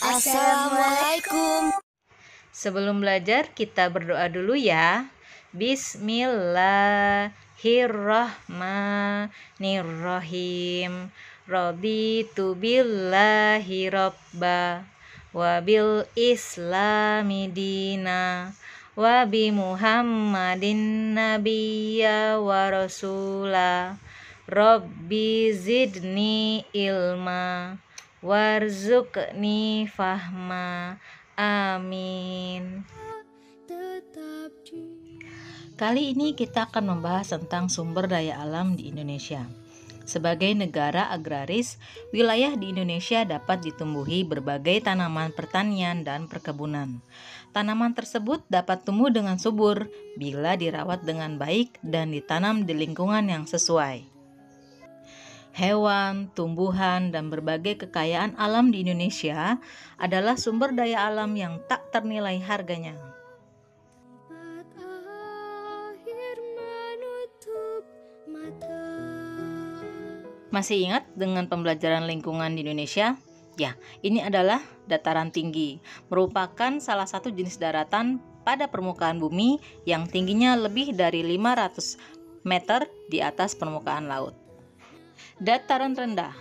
Assalamualaikum. Sebelum belajar, kita berdoa dulu ya. Bismillahirrahmanirrahim. Raditu billahi robba wa bil islami dina wa bi muhammadin nabiyya wa rasula. Rabbi zidni ilma warzuqni fahma. Amin. Kali ini kita akan membahas tentang sumber daya alam di Indonesia. Sebagai negara agraris, wilayah di Indonesia dapat ditumbuhi berbagai tanaman pertanian dan perkebunan. Tanaman tersebut dapat tumbuh dengan subur bila dirawat dengan baik dan ditanam di lingkungan yang sesuai. Hewan, tumbuhan, dan berbagai kekayaan alam di Indonesia adalah sumber daya alam yang tak ternilai harganya. Masih ingat dengan pembelajaran lingkungan di Indonesia? Ya, ini adalah dataran tinggi, merupakan salah satu jenis daratan pada permukaan bumi yang tingginya lebih dari 500 meter di atas permukaan laut. Dataran rendah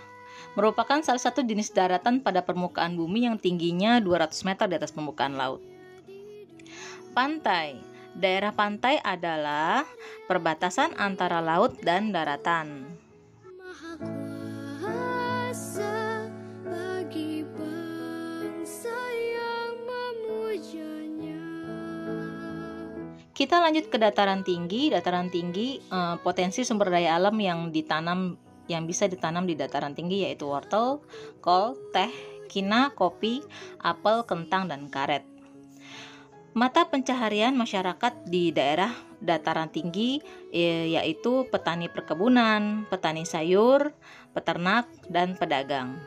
merupakan salah satu jenis daratan pada permukaan bumi yang tingginya 200 meter di atas permukaan laut. Pantai. Daerah pantai adalah perbatasan antara laut dan daratan. Kita lanjut ke dataran tinggi. Dataran tinggi potensi sumber daya alam yang bisa ditanam di dataran tinggi yaitu wortel, kol, teh, kina, kopi, apel, kentang, dan karet. Mata pencaharian masyarakat di daerah dataran tinggi yaitu petani perkebunan, petani sayur, peternak, dan pedagang.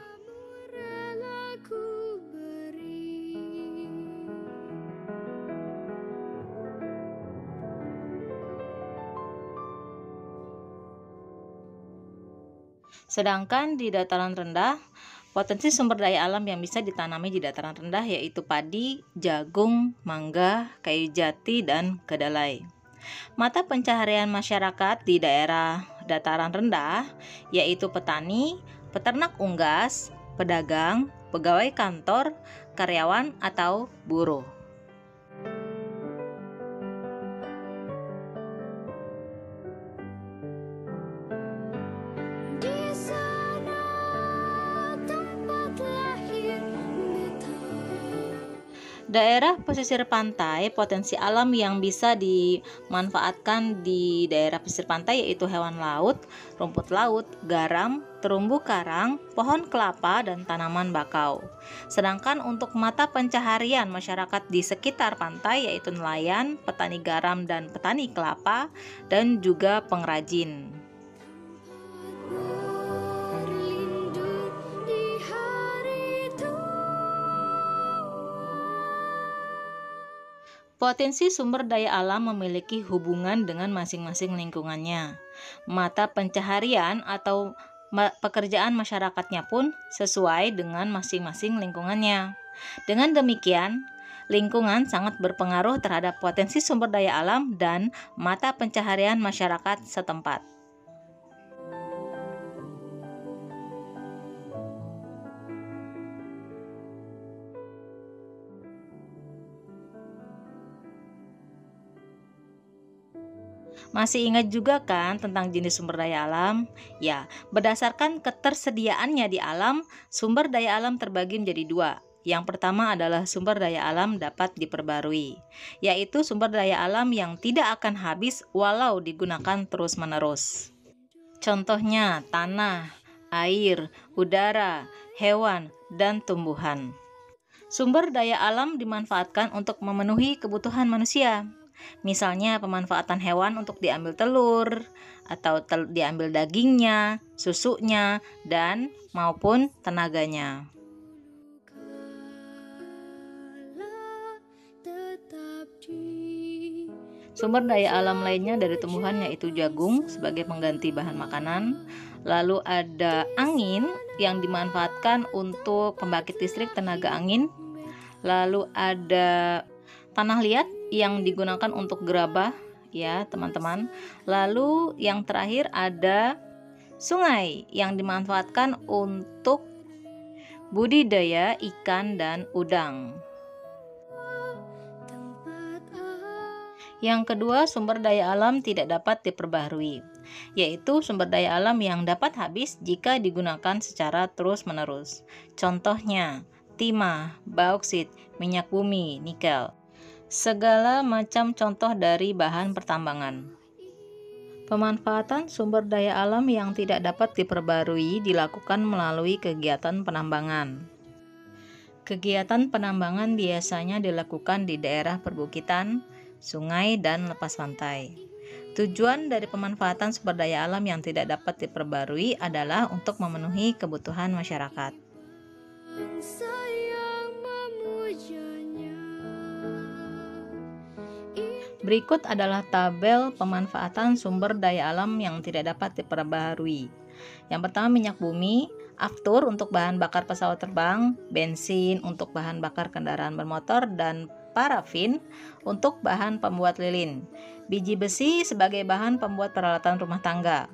Sedangkan di dataran rendah, potensi sumber daya alam yang bisa ditanami di dataran rendah yaitu padi, jagung, mangga, kayu jati, dan kedelai. Mata pencaharian masyarakat di daerah dataran rendah yaitu petani, peternak unggas, pedagang, pegawai kantor, karyawan, atau buruh. Daerah pesisir pantai, potensi alam yang bisa dimanfaatkan di daerah pesisir pantai yaitu hewan laut, rumput laut, garam, terumbu karang, pohon kelapa, dan tanaman bakau. Sedangkan untuk mata pencaharian masyarakat di sekitar pantai yaitu nelayan, petani garam dan petani kelapa, dan juga pengrajin. Potensi sumber daya alam memiliki hubungan dengan masing-masing lingkungannya. Mata pencaharian atau pekerjaan masyarakatnya pun sesuai dengan masing-masing lingkungannya. Dengan demikian, lingkungan sangat berpengaruh terhadap potensi sumber daya alam dan mata pencaharian masyarakat setempat. Masih ingat juga kan tentang jenis sumber daya alam? Ya, berdasarkan ketersediaannya di alam, sumber daya alam terbagi menjadi dua. Yang pertama adalah sumber daya alam dapat diperbarui, yaitu sumber daya alam yang tidak akan habis walau digunakan terus-menerus. Contohnya tanah, air, udara, hewan, dan tumbuhan. Sumber daya alam dimanfaatkan untuk memenuhi kebutuhan manusia. Misalnya pemanfaatan hewan untuk diambil telur atau diambil dagingnya, susunya, dan maupun tenaganya. Sumber daya alam lainnya dari tumbuhan yaitu jagung sebagai pengganti bahan makanan. Lalu ada angin yang dimanfaatkan untuk pembangkit listrik tenaga angin. Lalu ada tanah liat yang digunakan untuk gerabah ya teman-teman. Lalu yang terakhir ada sungai yang dimanfaatkan untuk budidaya ikan dan udang. Yang kedua, sumber daya alam tidak dapat diperbaharui, yaitu sumber daya alam yang dapat habis jika digunakan secara terus-menerus. Contohnya, timah, bauksit, minyak bumi, nikel. Segala macam contoh dari bahan pertambangan. Pemanfaatan sumber daya alam yang tidak dapat diperbarui dilakukan melalui kegiatan penambangan. Kegiatan penambangan biasanya dilakukan di daerah perbukitan, sungai, dan lepas pantai. Tujuan dari pemanfaatan sumber daya alam yang tidak dapat diperbarui adalah untuk memenuhi kebutuhan masyarakat. Berikut adalah tabel pemanfaatan sumber daya alam yang tidak dapat diperbarui. Yang pertama, minyak bumi, aftur untuk bahan bakar pesawat terbang, bensin untuk bahan bakar kendaraan bermotor, dan parafin untuk bahan pembuat lilin, biji besi sebagai bahan pembuat peralatan rumah tangga,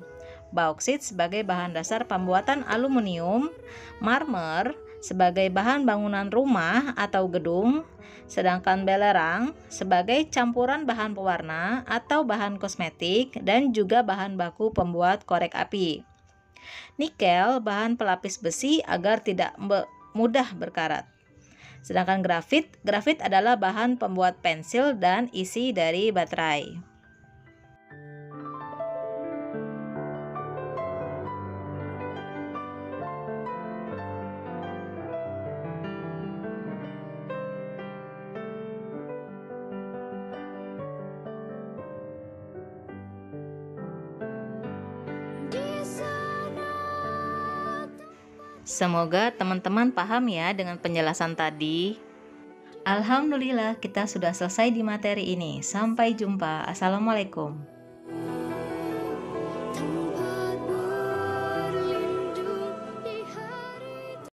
bauksit sebagai bahan dasar pembuatan aluminium, marmer sebagai bahan bangunan rumah atau gedung, sedangkan belerang sebagai campuran bahan pewarna atau bahan kosmetik dan juga bahan baku pembuat korek api. Nikel bahan pelapis besi agar tidak mudah berkarat. Sedangkan grafit adalah bahan pembuat pensil dan isi dari baterai. Semoga teman-teman paham ya dengan penjelasan tadi. Alhamdulillah kita sudah selesai di materi ini. Sampai jumpa. Assalamualaikum.